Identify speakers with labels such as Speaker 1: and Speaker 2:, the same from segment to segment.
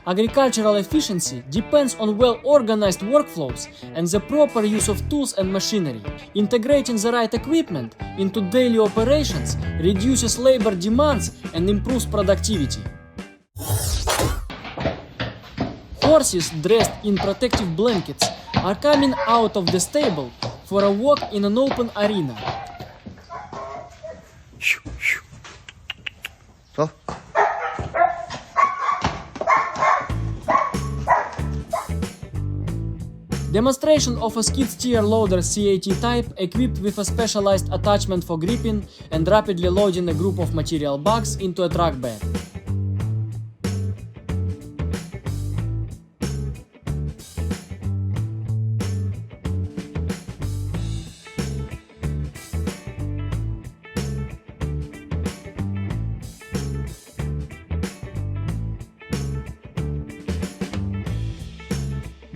Speaker 1: Agricultural efficiency depends on well-organized workflows and the proper use of tools and machinery. Integrating the right equipment into daily operations reduces labor demands and improves productivity. Horses dressed in protective blankets are coming out of the stable for a walk in an open arena.
Speaker 2: So?
Speaker 1: Demonstration of a skid steer loader CAT type equipped with a specialized attachment for gripping and rapidly loading a group of material bags into a truck bed.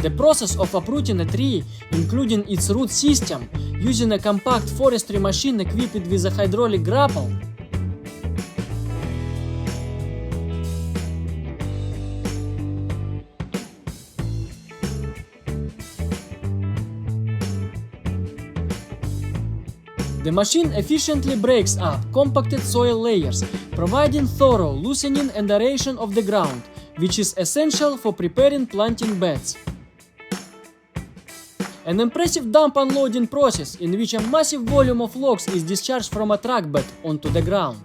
Speaker 1: The process of uprooting a tree, including its root system, using a compact forestry machine equipped with a hydraulic grapple, the machine efficiently breaks up compacted soil layers, providing thorough loosening and aeration of the ground, which is essential for preparing planting beds. An impressive dump unloading process in which a massive volume of logs is discharged from a truck bed onto the ground.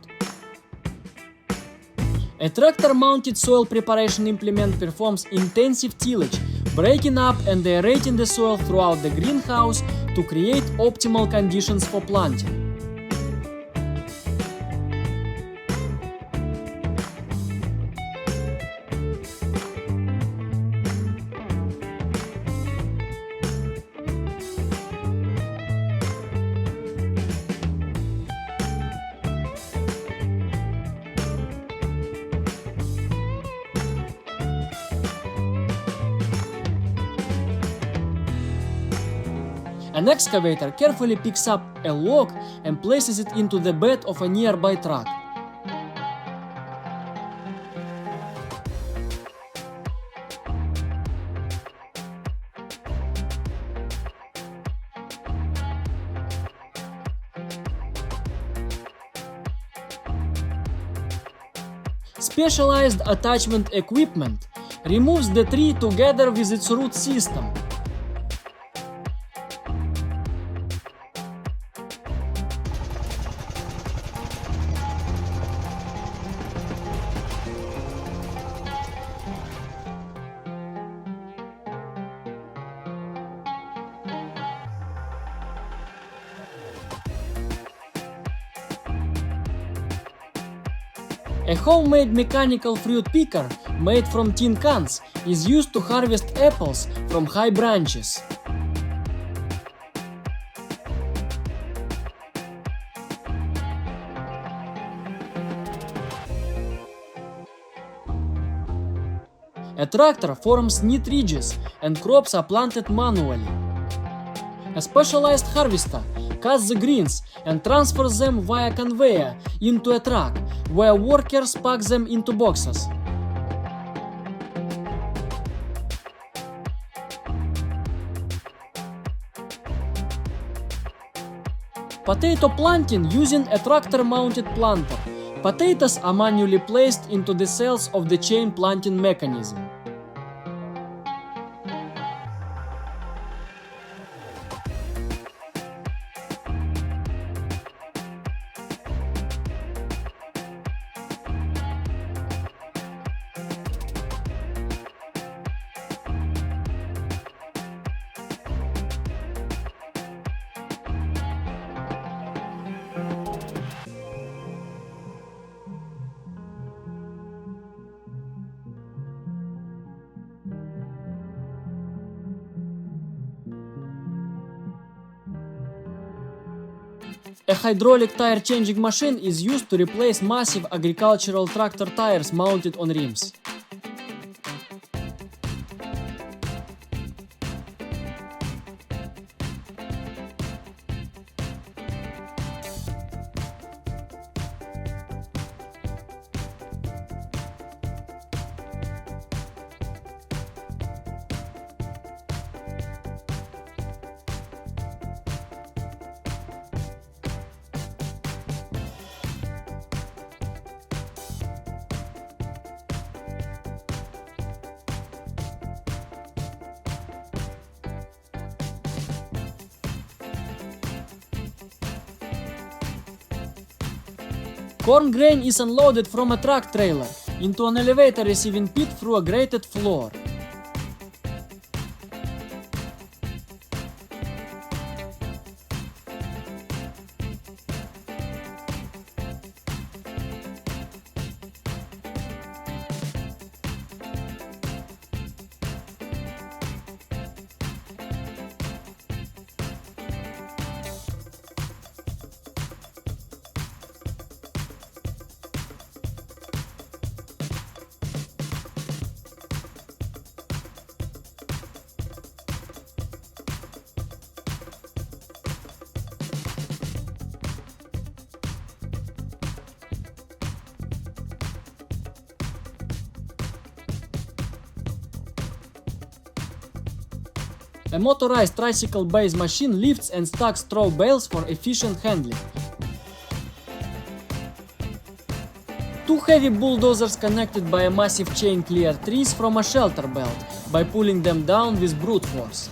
Speaker 1: A tractor-mounted soil preparation implement performs intensive tillage, breaking up and aerating the soil throughout the greenhouse to create optimal conditions for planting. An excavator carefully picks up a log and places it into the bed of a nearby truck. Specialized attachment equipment removes the tree together with its root system. A homemade mechanical fruit picker made from tin cans is used to harvest apples from high branches. A tractor forms neat ridges and crops are planted manually. A specialized harvester cuts the greens and transfers them via conveyor into a truck, where workers pack them into boxes. Potato planting using a tractor-mounted planter. Potatoes are manually placed into the cells of the chain planting mechanism. A hydraulic tire changing machine is used to replace massive agricultural tractor tires mounted on rims. Corn grain is unloaded from a truck trailer into an elevator receiving pit through a grated floor. A motorized tricycle-based machine lifts and stacks straw bales for efficient handling. Two heavy bulldozers connected by a massive chain clear trees from a shelter belt by pulling them down with brute force.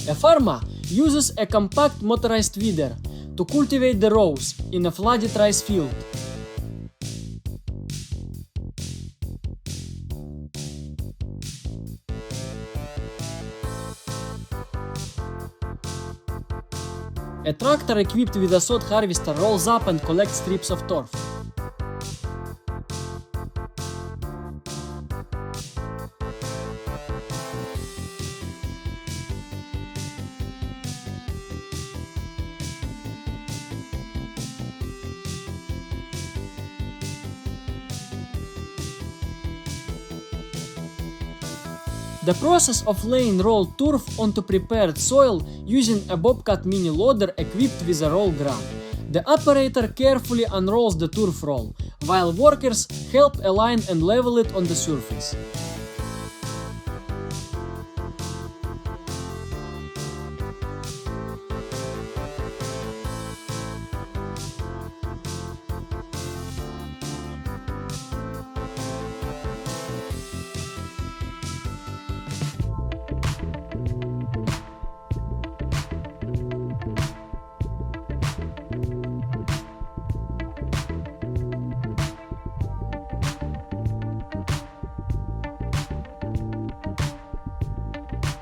Speaker 1: A farmer uses a compact motorized weeder to cultivate the rows in a flooded rice field. A tractor equipped with a sod harvester rolls up and collects strips of turf. The process of laying rolled turf onto prepared soil using a bobcat mini loader equipped with a roll grab. The operator carefully unrolls the turf roll, while workers help align and level it on the surface.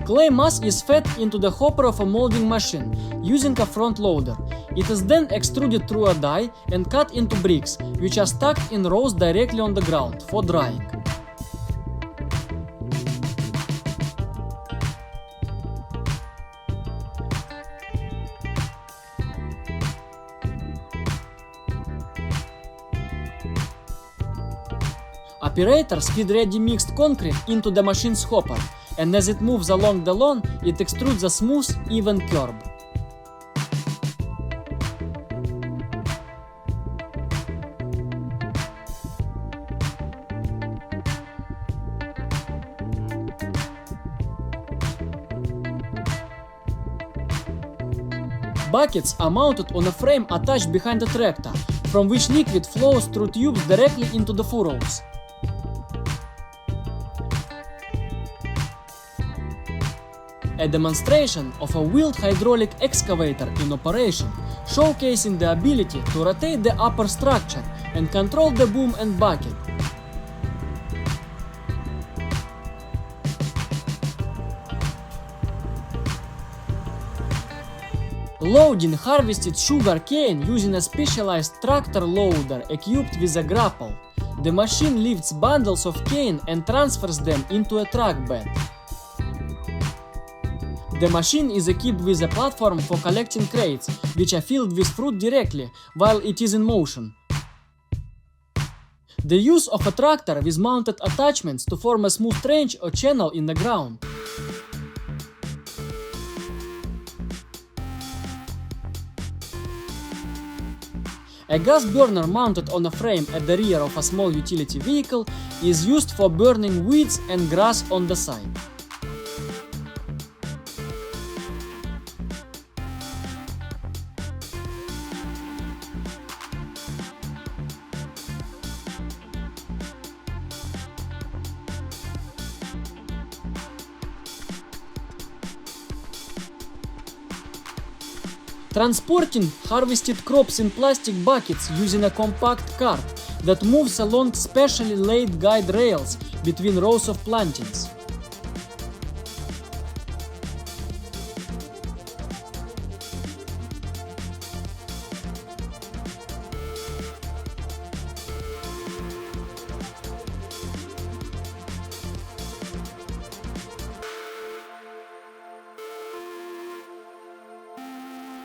Speaker 1: Clay mass is fed into the hopper of a molding machine using a front loader. It is then extruded through a die and cut into bricks, which are stacked in rows directly on the ground for drying. Operators feed ready mixed concrete into the machine's hopper, and as it moves along the lawn, it extrudes a smooth, even curb. Buckets are mounted on a frame attached behind the tractor, from which liquid flows through tubes directly into the furrows. A demonstration of a wheeled hydraulic excavator in operation, showcasing the ability to rotate the upper structure and control the boom and bucket. Loading harvested sugar cane using a specialized tractor loader equipped with a grapple. The machine lifts bundles of cane and transfers them into a truck bed. The machine is equipped with a platform for collecting crates, which are filled with fruit directly while it is in motion. The use of a tractor with mounted attachments to form a smooth trench or channel in the ground. A gas burner mounted on a frame at the rear of a small utility vehicle is used for burning weeds and grass on the side. Transporting harvested crops in plastic buckets using a compact cart that moves along specially laid guide rails between rows of plantings.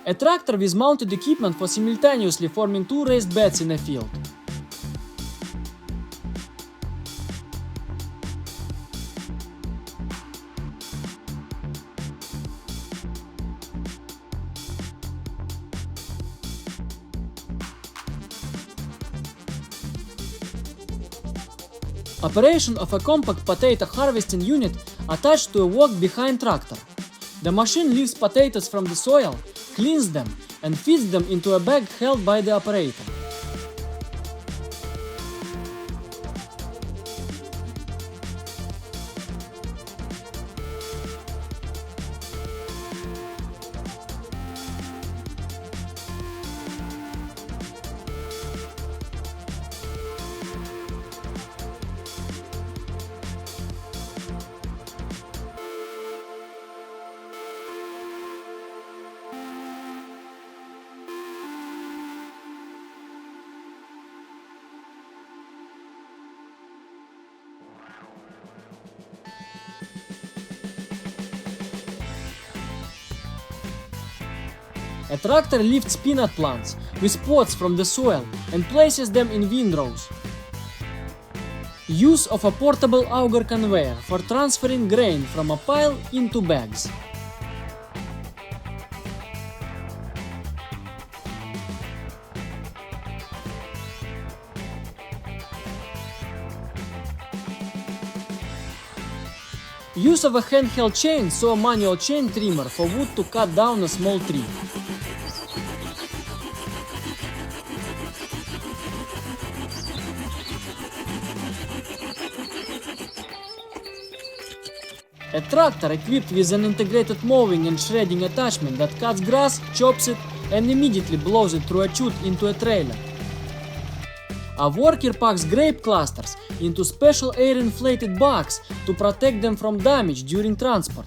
Speaker 1: A tractor with mounted equipment for simultaneously forming two raised beds in a field. Operation of a compact potato harvesting unit attached to a walk behind tractor. The machine lifts potatoes from the soil, cleans them, and feeds them into a bag held by the operator. A tractor lifts peanut plants with pods from the soil and places them in windrows. Use of a portable auger conveyor for transferring grain from a pile into bags. Use of a handheld chainsaw manual chain trimmer for wood to cut down a small tree. A tractor equipped with an integrated mowing and shredding attachment that cuts grass, chops it, and immediately blows it through a chute into a trailer. A worker packs grape clusters into special air-inflated bags to protect them from damage during transport.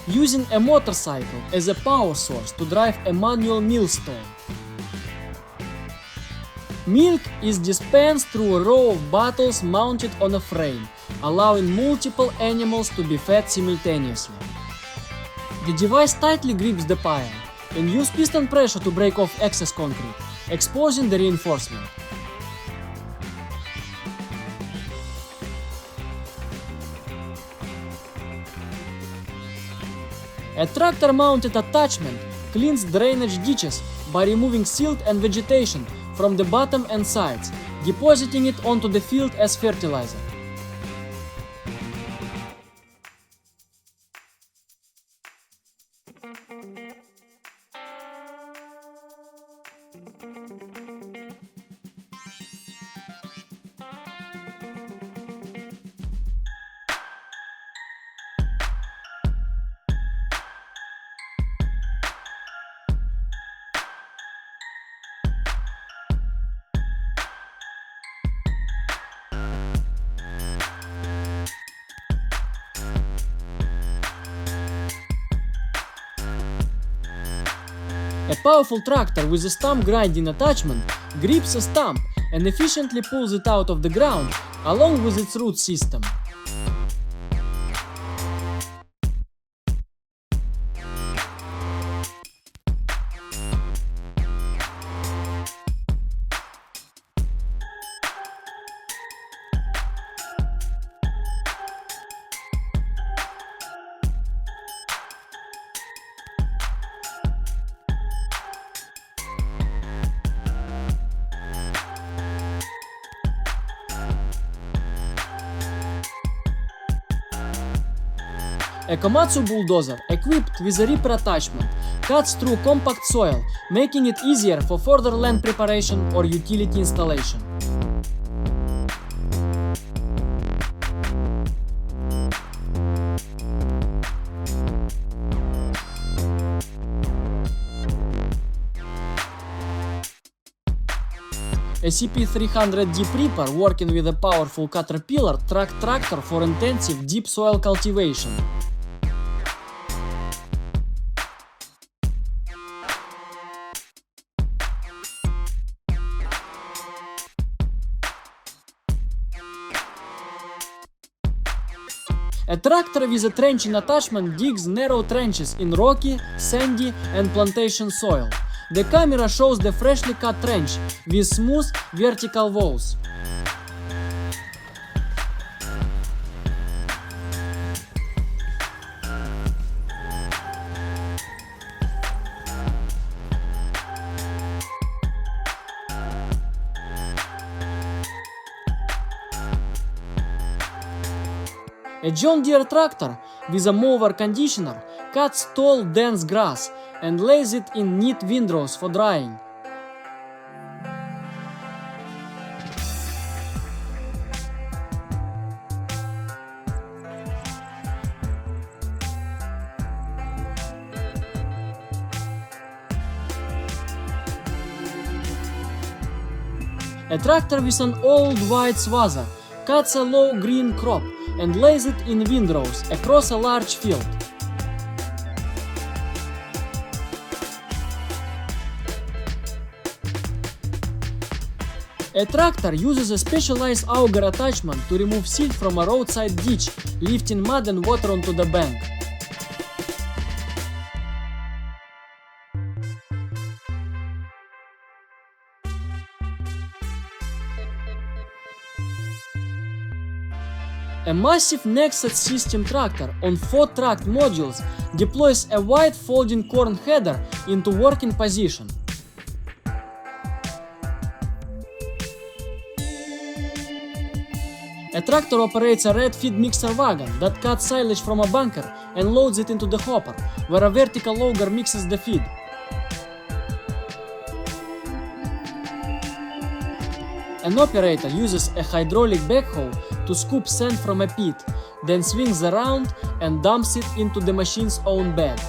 Speaker 1: Using a motorcycle as a power source to drive a manual millstone. Milk is dispensed through a row of bottles mounted on a frame, allowing multiple animals to be fed simultaneously. The device tightly grips the pile and uses piston pressure to break off excess concrete, exposing the reinforcement. A tractor-mounted attachment cleans drainage ditches by removing silt and vegetation from the bottom and sides, depositing it onto the field as fertilizer. A powerful tractor with a stump grinding attachment grips a stump and efficiently pulls it out of the ground along with its root system. A Komatsu bulldozer equipped with a ripper attachment cuts through compact soil, making it easier for further land preparation or utility installation. A CP300D Prepper working with a powerful caterpillar track tractor for intensive deep soil cultivation. A tractor with a trenching attachment digs narrow trenches in rocky, sandy and plantation soil. The camera shows the freshly cut trench with smooth vertical walls. A John Deere tractor with a mower conditioner cuts tall, dense grass and lays it in neat windrows for drying. A tractor with an old white swazer cuts a low green crop and lays it in windrows across a large field. A tractor uses a specialized auger attachment to remove silt from a roadside ditch, lifting mud and water onto the bank. A massive Nexus system tractor on 4 tracked modules deploys a wide folding corn header into working position. A tractor operates a red feed mixer wagon that cuts silage from a bunker and loads it into the hopper, where a vertical auger mixes the feed. An operator uses a hydraulic backhoe to scoop sand from a pit, then swings around and dumps it into the machine's own bed.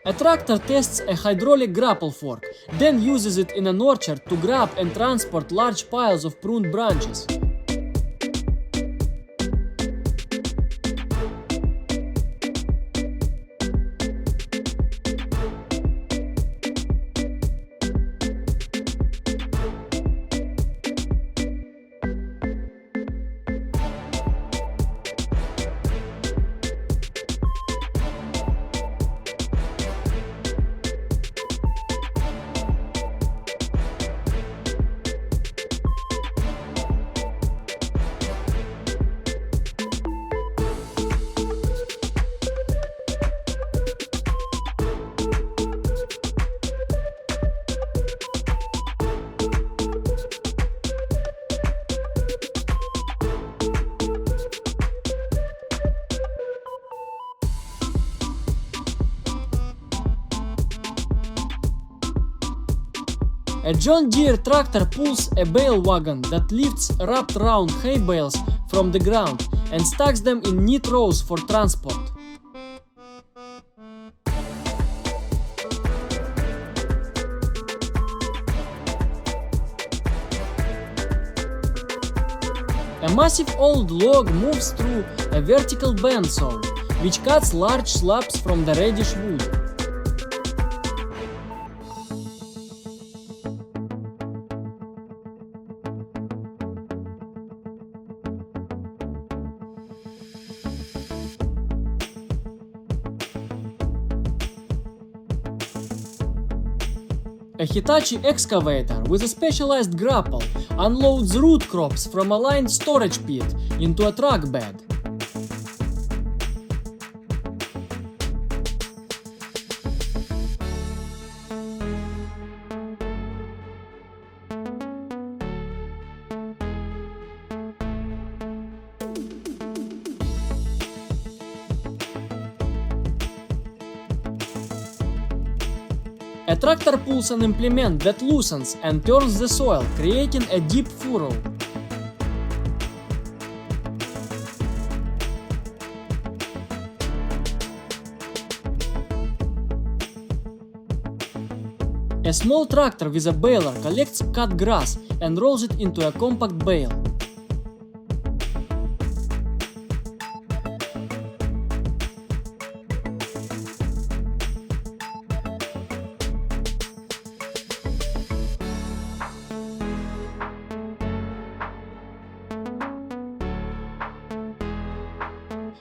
Speaker 1: A tractor tests a hydraulic grapple fork, then uses it in an orchard to grab and transport large piles of pruned branches. A John Deere tractor pulls a bale wagon that lifts wrapped round hay bales from the ground and stacks them in neat rows for transport. A massive old log moves through a vertical bandsaw, which cuts large slabs from the reddish wood. A Hitachi excavator with a specialized grapple unloads root crops from a lined storage pit into a truck bed. A tractor pulls an implement that loosens and turns the soil, creating a deep furrow. A small tractor with a baler collects cut grass and rolls it into a compact bale.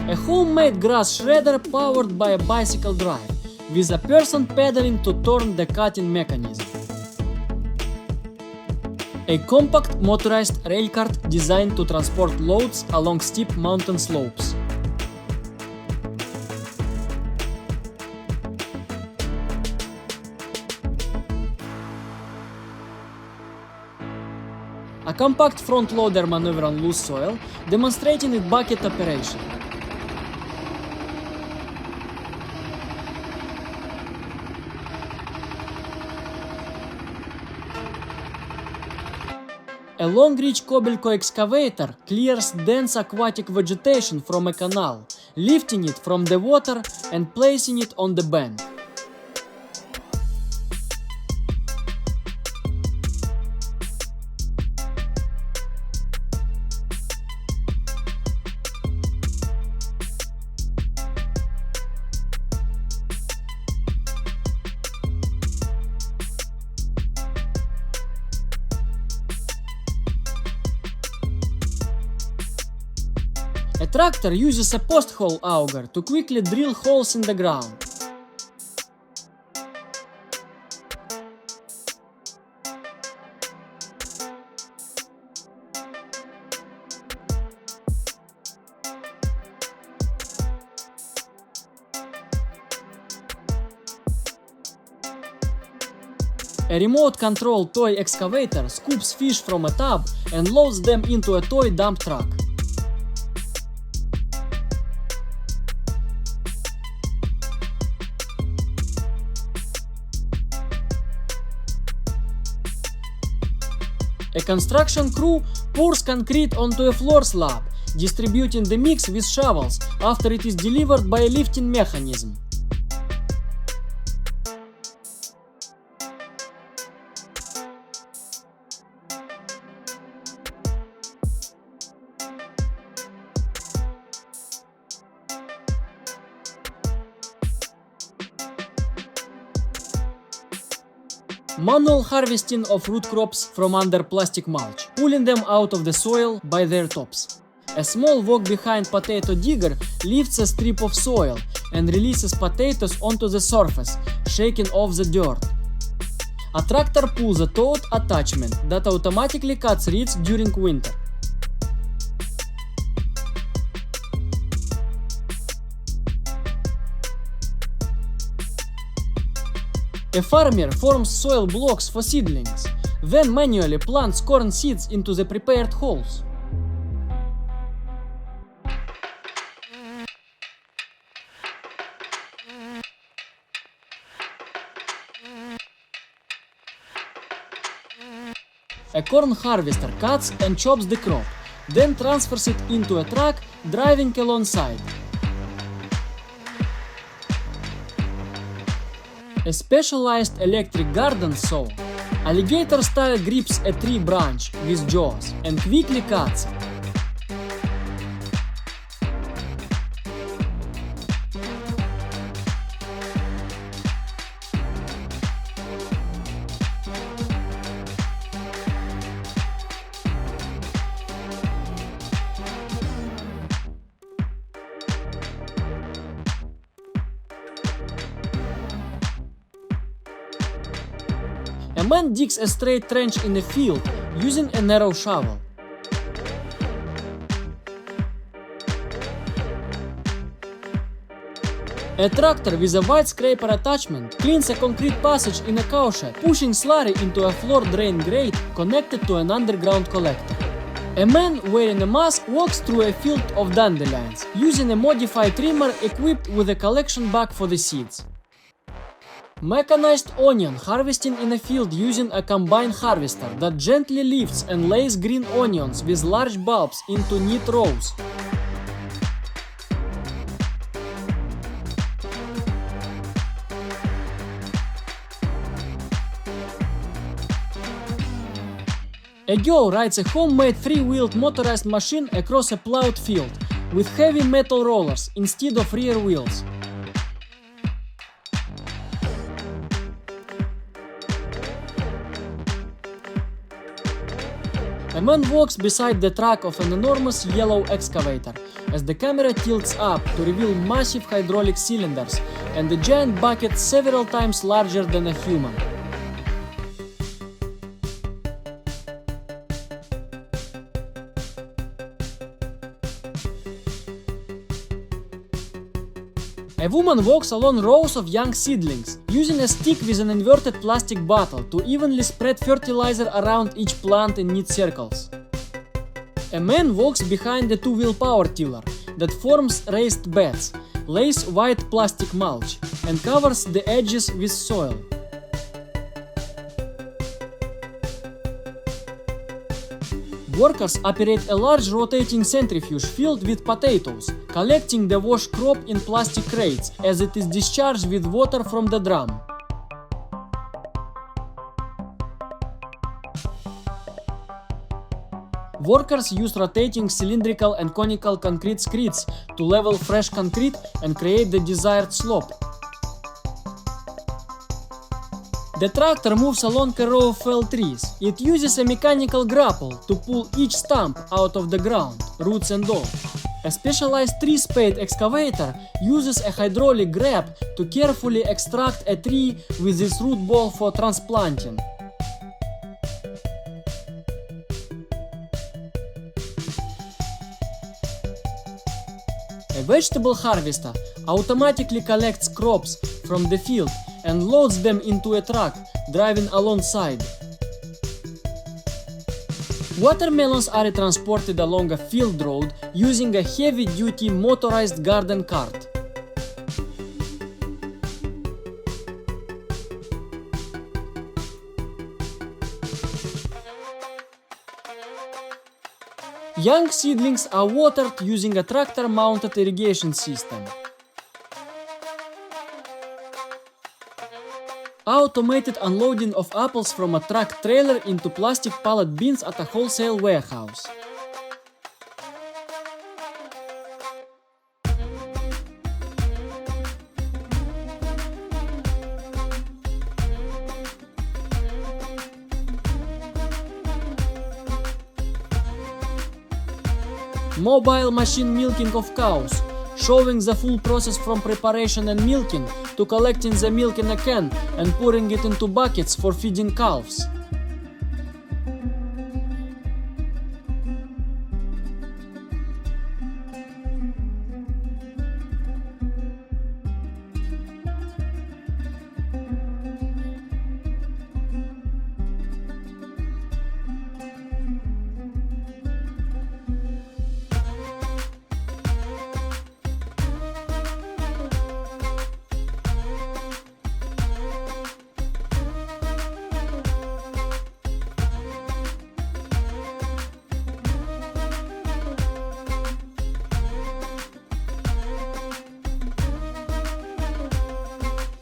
Speaker 1: A homemade grass shredder powered by a bicycle drive, with a person pedaling to turn the cutting mechanism. A compact motorized railcart designed to transport loads along steep mountain slopes. A compact front loader maneuver on loose soil, demonstrating its bucket operation. A long-reach Kobelco excavator clears dense aquatic vegetation from a canal, lifting it from the water and placing it on the bank. A tractor uses a post-hole auger to quickly drill holes in the ground. A remote-controlled toy excavator scoops fish from a tub and loads them into a toy dump truck. A construction crew pours concrete onto a floor slab, distributing the mix with shovels after it is delivered by a lifting mechanism. Manual harvesting of root crops from under plastic mulch, pulling them out of the soil by their tops. A small walk-behind potato digger lifts a strip of soil and releases potatoes onto the surface, shaking off the dirt. A tractor pulls a toad attachment that automatically cuts reeds during winter. A farmer forms soil blocks for seedlings, then manually plants corn seeds into the prepared holes. A corn harvester cuts and chops the crop, then transfers it into a truck driving alongside. A specialized electric garden saw, alligator-style grips a tree branch with jaws and quickly cuts it. A man digs a straight trench in a field using a narrow shovel. A tractor with a wide scraper attachment cleans a concrete passage in a cowshed, pushing slurry into a floor drain grate connected to an underground collector. A man wearing a mask walks through a field of dandelions, using a modified trimmer equipped with a collection bag for the seeds. Mechanized onion harvesting in a field using a combine harvester that gently lifts and lays green onions with large bulbs into neat rows. A girl rides a homemade three-wheeled motorized machine across a plowed field with heavy metal rollers instead of rear wheels. A man walks beside the truck of an enormous yellow excavator as the camera tilts up to reveal massive hydraulic cylinders and a giant bucket several times larger than a human. A woman walks along rows of young seedlings, using a stick with an inverted plastic bottle to evenly spread fertilizer around each plant in neat circles. A man walks behind a two-wheel power tiller that forms raised beds, lays white plastic mulch, and covers the edges with soil. Workers operate a large rotating centrifuge filled with potatoes, collecting the wash crop in plastic crates as it is discharged with water from the drum. Workers use rotating cylindrical and conical concrete skids to level fresh concrete and create the desired slope. The tractor moves along a row of felled trees. It uses a mechanical grapple to pull each stump out of the ground, roots and all. A specialized tree spade excavator uses a hydraulic grab to carefully extract a tree with its root ball for transplanting. A vegetable harvester automatically collects crops from the field and loads them into a truck, driving alongside. Watermelons are transported along a field road using a heavy-duty motorized garden cart. Young seedlings are watered using a tractor-mounted irrigation system. Automated unloading of apples from a truck trailer into plastic pallet bins at a wholesale warehouse. Mobile machine milking of cows, showing the full process from preparation and milking to collecting the milk in a can and pouring it into buckets for feeding calves.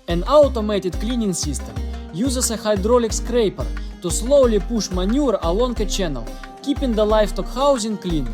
Speaker 1: An automated cleaning system uses a hydraulic scraper to slowly push manure along a channel, keeping the livestock housing clean.